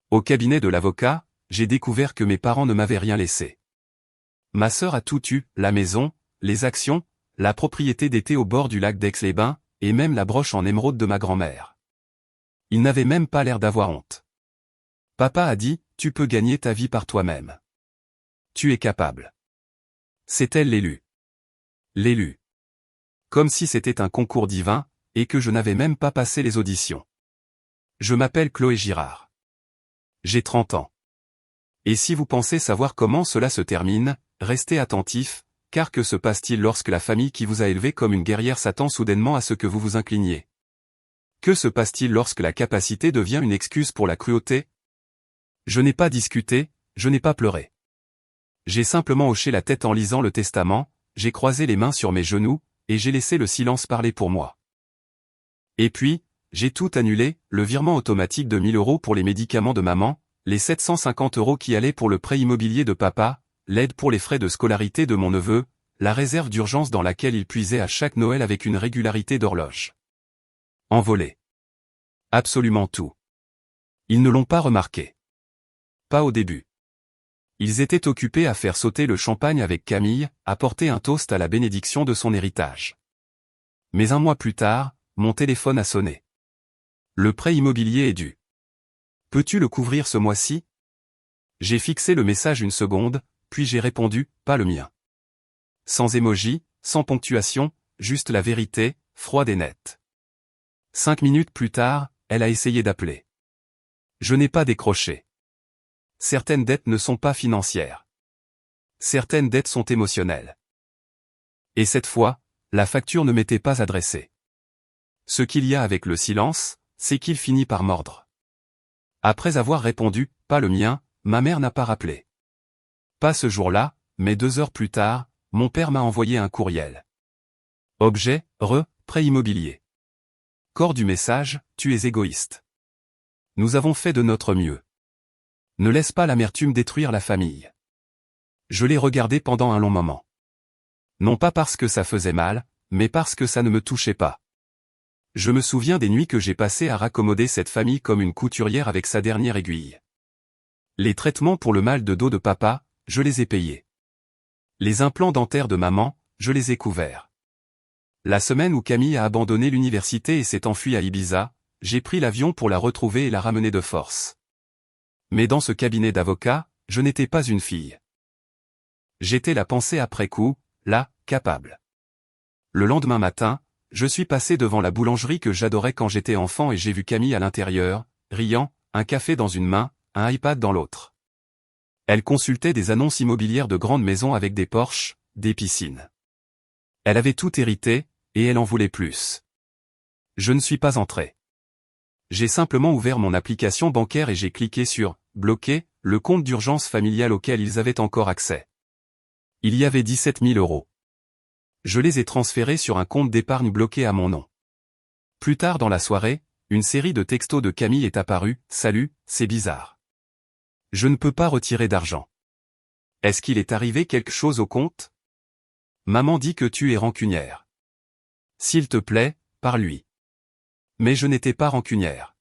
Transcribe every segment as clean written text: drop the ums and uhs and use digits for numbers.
Au cabinet de l'avocat, j'ai découvert que mes parents ne m'avaient rien laissé. Ma sœur a tout eu, la maison, les actions, la propriété d'été au bord du lac d'Aix-les-Bains, et même la broche en émeraude de ma grand-mère. Ils n'avaient même pas l'air d'avoir honte. Papa a dit, tu peux gagner ta vie par toi-même. Tu es capable. C'est elle l'élu. L'élu. Comme si c'était un concours divin, et que je n'avais même pas passé les auditions. Je m'appelle Chloé Girard. J'ai 30 ans. Et si vous pensez savoir comment cela se termine, restez attentifs, car que se passe-t-il lorsque la famille qui vous a élevé comme une guerrière s'attend soudainement à ce que vous vous incliniez? Que se passe-t-il lorsque la capacité devient une excuse pour la cruauté? Je n'ai pas discuté, je n'ai pas pleuré. J'ai simplement hoché la tête en lisant le testament, j'ai croisé les mains sur mes genoux, et j'ai laissé le silence parler pour moi. Et puis, j'ai tout annulé, le virement automatique de 1 000 € pour les médicaments de maman, les 750 € qui allaient pour le prêt immobilier de papa, l'aide pour les frais de scolarité de mon neveu, la réserve d'urgence dans laquelle il puisait à chaque Noël avec une régularité d'horloge. Envolé. Absolument tout. Ils ne l'ont pas remarqué. Pas au début. Ils étaient occupés à faire sauter le champagne avec Camille, à porter un toast à la bénédiction de son héritage. Mais un mois plus tard, mon téléphone a sonné. Le prêt immobilier est dû. Peux-tu le couvrir ce mois-ci? J'ai fixé le message une seconde, puis j'ai répondu, pas le mien. Sans émoji, sans ponctuation, juste la vérité, froide et nette. 5 minutes plus tard, elle a essayé d'appeler. Je n'ai pas décroché. Certaines dettes ne sont pas financières. Certaines dettes sont émotionnelles. Et cette fois, la facture ne m'était pas adressée. Ce qu'il y a avec le silence, c'est qu'il finit par mordre. Après avoir répondu, pas le mien, ma mère n'a pas rappelé. Pas ce jour-là, mais 2 heures plus tard, mon père m'a envoyé un courriel. Objet, prêt immobilier. Corps du message, tu es égoïste. Nous avons fait de notre mieux. Ne laisse pas l'amertume détruire la famille. Je l'ai regardé pendant un long moment. Non pas parce que ça faisait mal, mais parce que ça ne me touchait pas. Je me souviens des nuits que j'ai passées à raccommoder cette famille comme une couturière avec sa dernière aiguille. Les traitements pour le mal de dos de papa, je les ai payés. Les implants dentaires de maman, je les ai couverts. La semaine où Camille a abandonné l'université et s'est enfuie à Ibiza, j'ai pris l'avion pour la retrouver et la ramener de force. Mais dans ce cabinet d'avocat, je n'étais pas une fille. J'étais la pensée après coup, là, capable. Le lendemain matin, je suis passé devant la boulangerie que j'adorais quand j'étais enfant et j'ai vu Camille à l'intérieur, riant, un café dans une main, un iPad dans l'autre. Elle consultait des annonces immobilières de grandes maisons avec des Porsche, des piscines. Elle avait tout hérité, et elle en voulait plus. Je ne suis pas entré. J'ai simplement ouvert mon application bancaire et j'ai cliqué sur « Bloquer », le compte d'urgence familial auquel ils avaient encore accès. Il y avait 17 000 €. Je les ai transférés sur un compte d'épargne bloqué à mon nom. Plus tard dans la soirée, une série de textos de Camille est apparue, « Salut, c'est bizarre. Je ne peux pas retirer d'argent. Est-ce qu'il est arrivé quelque chose au compte? Maman dit que tu es rancunière. S'il te plaît, parle-lui. Mais je n'étais pas rancunière.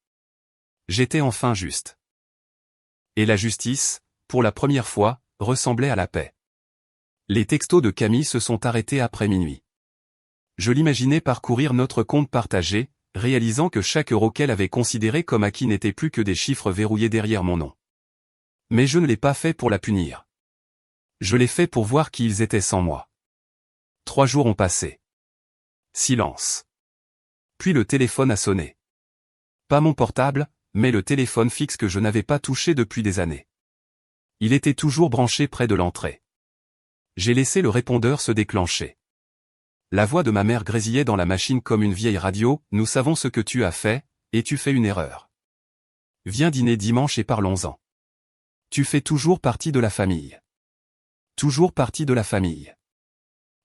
J'étais enfin juste. Et la justice, pour la première fois, ressemblait à la paix. Les textos de Camille se sont arrêtés après minuit. Je l'imaginais parcourir notre compte partagé, réalisant que chaque euro qu'elle avait considéré comme acquis n'était plus que des chiffres verrouillés derrière mon nom. Mais je ne l'ai pas fait pour la punir. Je l'ai fait pour voir qui ils étaient sans moi. 3 jours ont passé. Silence. Puis le téléphone a sonné. Pas mon portable, mais le téléphone fixe que je n'avais pas touché depuis des années. Il était toujours branché près de l'entrée. J'ai laissé le répondeur se déclencher. La voix de ma mère grésillait dans la machine comme une vieille radio, « Nous savons ce que tu as fait, et tu fais une erreur. Viens dîner dimanche et parlons-en. Tu fais toujours partie de la famille. Toujours partie de la famille. »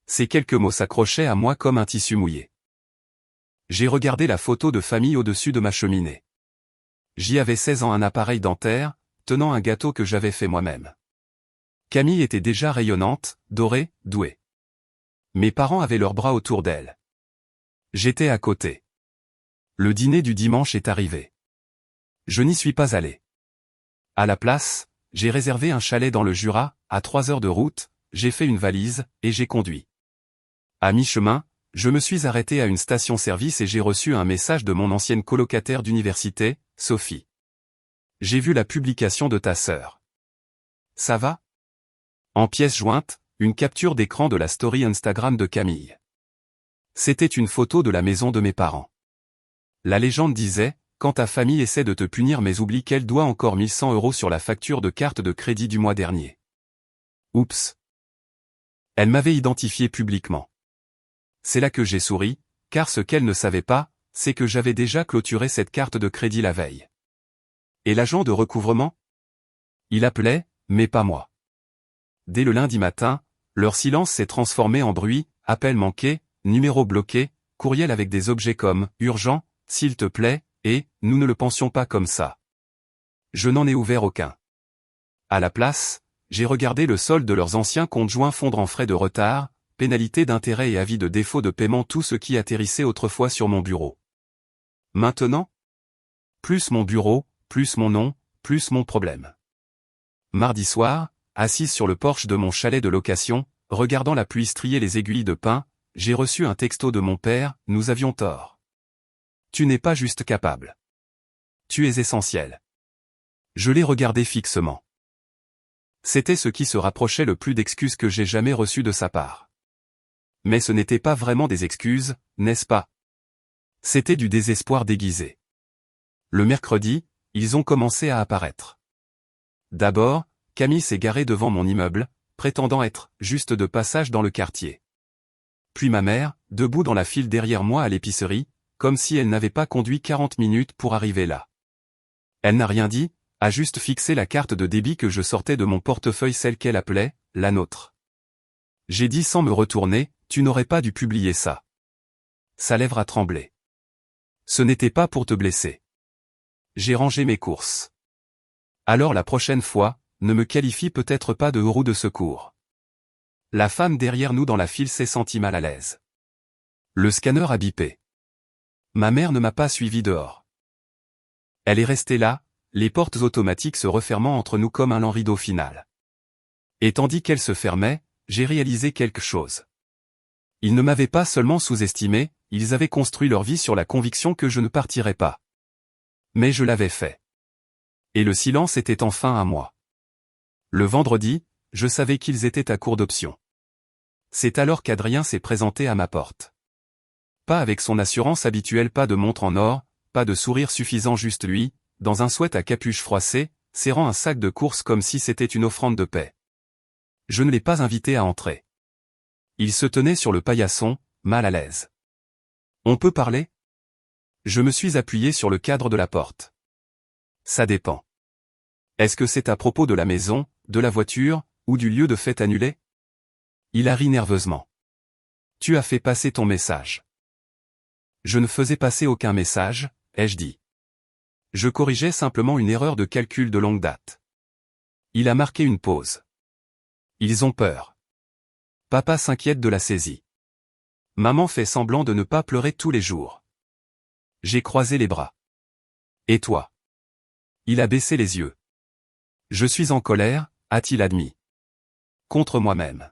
Ces quelques mots s'accrochaient à moi comme un tissu mouillé. J'ai regardé la photo de famille au-dessus de ma cheminée. J'y avais 16 ans, un appareil dentaire, tenant un gâteau que j'avais fait moi-même. Camille était déjà rayonnante, dorée, douée. Mes parents avaient leurs bras autour d'elle. J'étais à côté. Le dîner du dimanche est arrivé. Je n'y suis pas allé. À la place, j'ai réservé un chalet dans le Jura, à 3 heures de route, j'ai fait une valise, et j'ai conduit. À mi-chemin, je me suis arrêté à une station-service et j'ai reçu un message de mon ancienne colocataire d'université, Sophie. J'ai vu la publication de ta sœur. Ça va? En pièce jointe, une capture d'écran de la story Instagram de Camille. C'était une photo de la maison de mes parents. La légende disait, quand ta famille essaie de te punir mais oublie qu'elle doit encore 1100 € sur la facture de carte de crédit du mois dernier. Oups. Elle m'avait identifié publiquement. C'est là que j'ai souri, car ce qu'elle ne savait pas, c'est que j'avais déjà clôturé cette carte de crédit la veille. Et l'agent de recouvrement? Il appelait, mais pas moi. Dès le lundi matin, leur silence s'est transformé en bruit, appel manqué, numéro bloqué, courriel avec des objets comme « urgent »,« s'il te plaît » et « nous ne le pensions pas comme ça ». Je n'en ai ouvert aucun. À la place, j'ai regardé le solde de leurs anciens comptes joints fondre en frais de retard, pénalités d'intérêt et avis de défaut de paiement, tout ce qui atterrissait autrefois sur mon bureau. Maintenant? Plus mon bureau, plus mon nom, plus mon problème. Mardi soir, assise sur le porche de mon chalet de location, regardant la pluie strier les aiguilles de pin, j'ai reçu un texto de mon père, nous avions tort. Tu n'es pas juste capable. Tu es essentiel. Je l'ai regardé fixement. C'était ce qui se rapprochait le plus d'excuses que j'ai jamais reçues de sa part. Mais ce n'était pas vraiment des excuses, n'est-ce pas? C'était du désespoir déguisé. Le mercredi, ils ont commencé à apparaître. D'abord, Camille s'est garée devant mon immeuble, prétendant être juste de passage dans le quartier. Puis ma mère, debout dans la file derrière moi à l'épicerie, comme si elle n'avait pas conduit 40 minutes pour arriver là. Elle n'a rien dit, a juste fixé la carte de débit que je sortais de mon portefeuille, celle qu'elle appelait « la nôtre ». J'ai dit sans me retourner, tu n'aurais pas dû publier ça. Sa lèvre a tremblé. Ce n'était pas pour te blesser. J'ai rangé mes courses. Alors la prochaine fois, ne me qualifie peut-être pas de roue de secours. La femme derrière nous dans la file s'est sentie mal à l'aise. Le scanner a bipé. Ma mère ne m'a pas suivi dehors. Elle est restée là, les portes automatiques se refermant entre nous comme un lent rideau final. Et tandis qu'elle se fermait, j'ai réalisé quelque chose. Ils ne m'avaient pas seulement sous-estimé, ils avaient construit leur vie sur la conviction que je ne partirais pas. Mais je l'avais fait. Et le silence était enfin à moi. Le vendredi, je savais qu'ils étaient à court d'options. C'est alors qu'Adrien s'est présenté à ma porte. Pas avec son assurance habituelle, pas de montre en or, pas de sourire suffisant, juste lui, dans un sweat à capuche froissée, serrant un sac de courses comme si c'était une offrande de paix. Je ne l'ai pas invité à entrer. Il se tenait sur le paillasson, mal à l'aise. On peut parler? Je me suis appuyé sur le cadre de la porte. Ça dépend. Est-ce que c'est à propos de la maison, de la voiture, ou du lieu de fête annulé? Il a ri nerveusement. Tu as fait passer ton message. Je ne faisais passer aucun message, ai-je dit. Je corrigeais simplement une erreur de calcul de longue date. Il a marqué une pause. Ils ont peur. Papa s'inquiète de la saisie. Maman fait semblant de ne pas pleurer tous les jours. J'ai croisé les bras. Et toi? Il a baissé les yeux. Je suis en colère, a-t-il admis. Contre moi-même.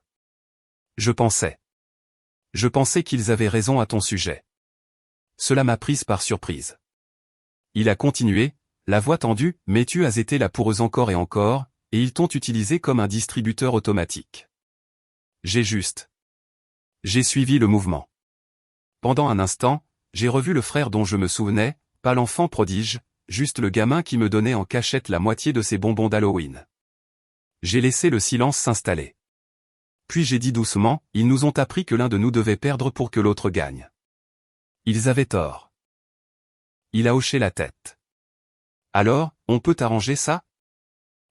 Je pensais qu'ils avaient raison à ton sujet. Cela m'a prise par surprise. Il a continué, la voix tendue, mais tu as été là pour eux encore et encore, et ils t'ont utilisé comme un distributeur automatique. J'ai suivi le mouvement. Pendant un instant, j'ai revu le frère dont je me souvenais, pas l'enfant prodige, juste le gamin qui me donnait en cachette la moitié de ses bonbons d'Halloween. J'ai laissé le silence s'installer. Puis j'ai dit doucement, ils nous ont appris que l'un de nous devait perdre pour que l'autre gagne. Ils avaient tort. Il a hoché la tête. Alors, on peut arranger ça?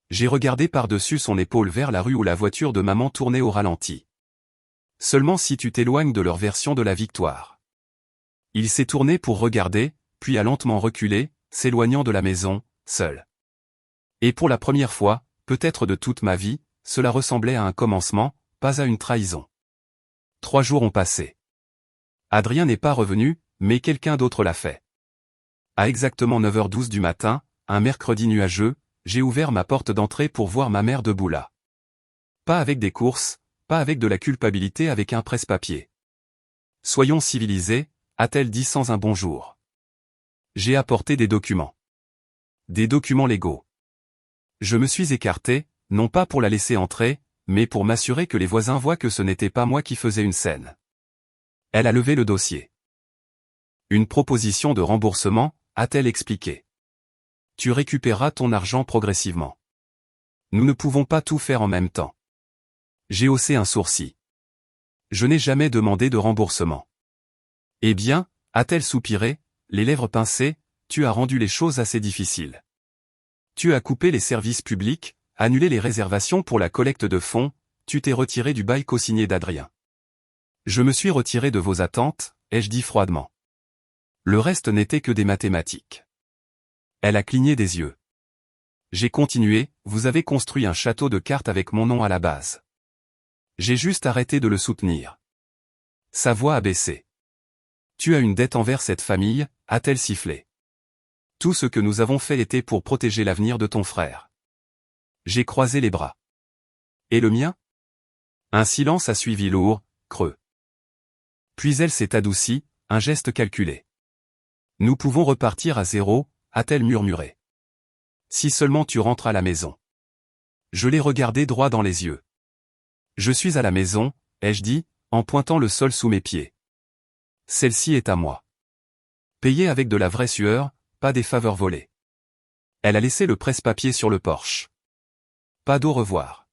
J'ai regardé par-dessus son épaule vers la rue où la voiture de maman tournait au ralenti. Seulement si tu t'éloignes de leur version de la victoire. Il s'est tourné pour regarder, puis a lentement reculé, s'éloignant de la maison, seul. Et pour la première fois, peut-être de toute ma vie, cela ressemblait à un commencement, pas à une trahison. 3 jours ont passé. Adrien n'est pas revenu, mais quelqu'un d'autre l'a fait. À exactement 9h12 du matin, un mercredi nuageux, j'ai ouvert ma porte d'entrée pour voir ma mère debout là. Pas avec des courses, pas avec de la culpabilité, avec un presse-papier. Soyons civilisés, a-t-elle dit sans un bonjour. J'ai apporté des documents. Des documents légaux. Je me suis écarté, non pas pour la laisser entrer, mais pour m'assurer que les voisins voient que ce n'était pas moi qui faisais une scène. Elle a levé le dossier. Une proposition de remboursement, a-t-elle expliqué. Tu récupéreras ton argent progressivement. Nous ne pouvons pas tout faire en même temps. J'ai haussé un sourcil. Je n'ai jamais demandé de remboursement. Eh bien, a-t-elle soupiré, les lèvres pincées, tu as rendu les choses assez difficiles. Tu as coupé les services publics, annulé les réservations pour la collecte de fonds, tu t'es retiré du bail co-signé d'Adrien. Je me suis retiré de vos attentes, ai-je dit froidement. Le reste n'était que des mathématiques. Elle a cligné des yeux. J'ai continué, vous avez construit un château de cartes avec mon nom à la base. J'ai juste arrêté de le soutenir. Sa voix a baissé. Tu as une dette envers cette famille, a-t-elle sifflé. Tout ce que nous avons fait était pour protéger l'avenir de ton frère. J'ai croisé les bras. Et le mien? Un silence a suivi lourd, creux. Puis elle s'est adoucie, un geste calculé. Nous pouvons repartir à zéro, a-t-elle murmuré. Si seulement tu rentres à la maison. Je l'ai regardé droit dans les yeux. Je suis à la maison, ai-je dit, en pointant le sol sous mes pieds. Celle-ci est à moi. Payée avec de la vraie sueur, pas des faveurs volées. Elle a laissé le presse-papier sur le porche. Pas d'au revoir.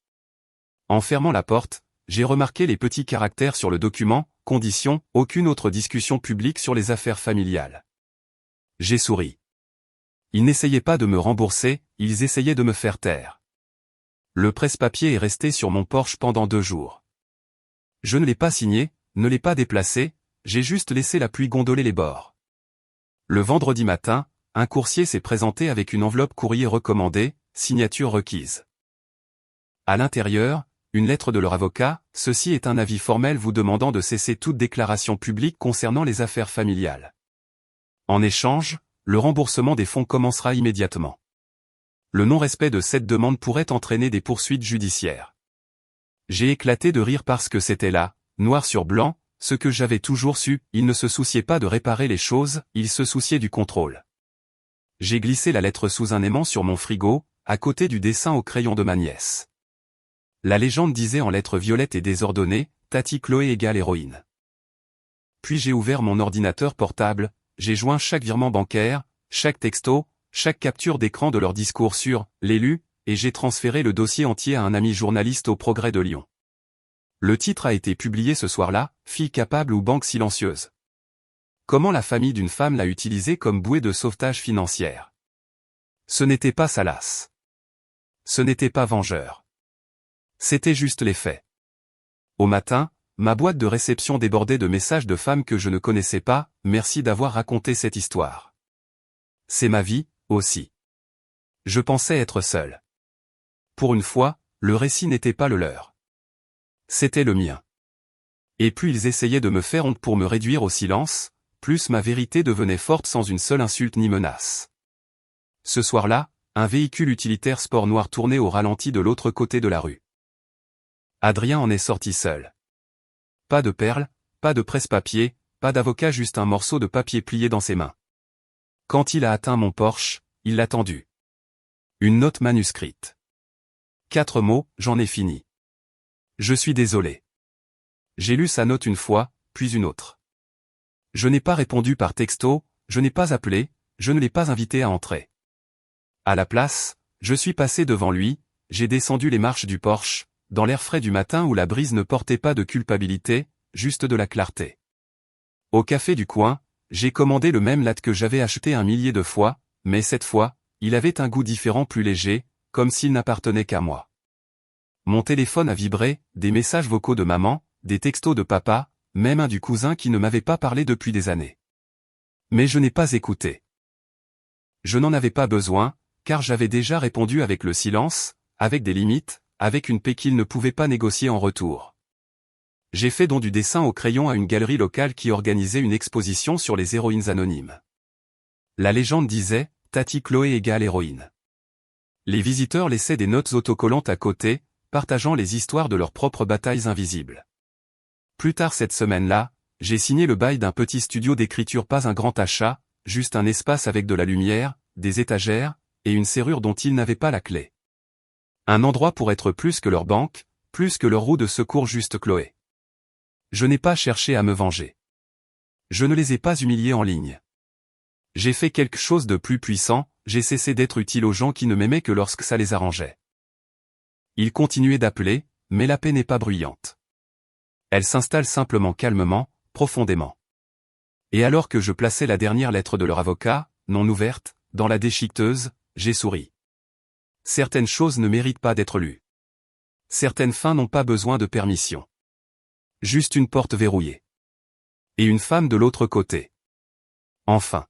En fermant la porte, j'ai remarqué les petits caractères sur le document, condition, aucune autre discussion publique sur les affaires familiales. J'ai souri. Ils n'essayaient pas de me rembourser, ils essayaient de me faire taire. Le presse-papier est resté sur mon porche pendant 2 jours. Je ne l'ai pas signé, ne l'ai pas déplacé, j'ai juste laissé la pluie gondoler les bords. Le vendredi matin, un coursier s'est présenté avec une enveloppe courrier recommandé, signature requise. À l'intérieur, une lettre de leur avocat, ceci est un avis formel vous demandant de cesser toute déclaration publique concernant les affaires familiales. En échange, le remboursement des fonds commencera immédiatement. Le non-respect de cette demande pourrait entraîner des poursuites judiciaires. J'ai éclaté de rire parce que c'était là, noir sur blanc, ce que j'avais toujours su, il ne se souciait pas de réparer les choses, il se souciait du contrôle. J'ai glissé la lettre sous un aimant sur mon frigo, à côté du dessin au crayon de ma nièce. La légende disait en lettres violettes et désordonnées, Tati Chloé égale héroïne. Puis j'ai ouvert mon ordinateur portable, j'ai joint chaque virement bancaire, chaque texto, chaque capture d'écran de leur discours sur « l'élu », et j'ai transféré le dossier entier à un ami journaliste au Progrès de Lyon. Le titre a été publié ce soir-là, « Fille capable ou banque silencieuse ». Comment la famille d'une femme l'a utilisé comme bouée de sauvetage financière. Ce n'était pas salace. Ce n'était pas vengeur. C'était juste les faits. Au matin, ma boîte de réception débordait de messages de femmes que je ne connaissais pas, merci d'avoir raconté cette histoire. C'est ma vie, aussi. Je pensais être seul. Pour une fois, le récit n'était pas le leur. C'était le mien. Et plus ils essayaient de me faire honte pour me réduire au silence, plus ma vérité devenait forte sans une seule insulte ni menace. Ce soir-là, un véhicule utilitaire sport noir tournait au ralenti de l'autre côté de la rue. Adrien en est sorti seul. Pas de perles, pas de presse-papier, pas d'avocat, juste un morceau de papier plié dans ses mains. Quand il a atteint mon porche, il l'a tendu. Une note manuscrite. 4 mots, j'en ai fini. Je suis désolé. J'ai lu sa note une fois, puis une autre. Je n'ai pas répondu par texto, je n'ai pas appelé, je ne l'ai pas invité à entrer. À la place, je suis passé devant lui, j'ai descendu les marches du porche, dans l'air frais du matin où la brise ne portait pas de culpabilité, juste de la clarté. Au café du coin, j'ai commandé le même latte que j'avais acheté 1 millier de fois, mais cette fois, il avait un goût différent, plus léger, comme s'il n'appartenait qu'à moi. Mon téléphone a vibré, des messages vocaux de maman, des textos de papa, même un du cousin qui ne m'avait pas parlé depuis des années. Mais je n'ai pas écouté. Je n'en avais pas besoin, car j'avais déjà répondu avec le silence, avec des limites, avec une paix qu'il ne pouvait pas négocier en retour. J'ai fait don du dessin au crayon à une galerie locale qui organisait une exposition sur les héroïnes anonymes. La légende disait, Tati Chloé égale héroïne. Les visiteurs laissaient des notes autocollantes à côté, partageant les histoires de leurs propres batailles invisibles. Plus tard cette semaine-là, j'ai signé le bail d'un petit studio d'écriture, pas un grand achat, juste un espace avec de la lumière, des étagères, et une serrure dont ils n'avaient pas la clé. Un endroit pour être plus que leur banque, plus que leur roue de secours, juste Chloé. Je n'ai pas cherché à me venger. Je ne les ai pas humiliés en ligne. J'ai fait quelque chose de plus puissant, j'ai cessé d'être utile aux gens qui ne m'aimaient que lorsque ça les arrangeait. Ils continuaient d'appeler, mais la paix n'est pas bruyante. Elle s'installe simplement calmement, profondément. Et alors que je plaçais la dernière lettre de leur avocat, non ouverte, dans la déchiqueteuse, j'ai souri. Certaines choses ne méritent pas d'être lues. Certaines fins n'ont pas besoin de permission. Juste une porte verrouillée. Et une femme de l'autre côté. Enfin.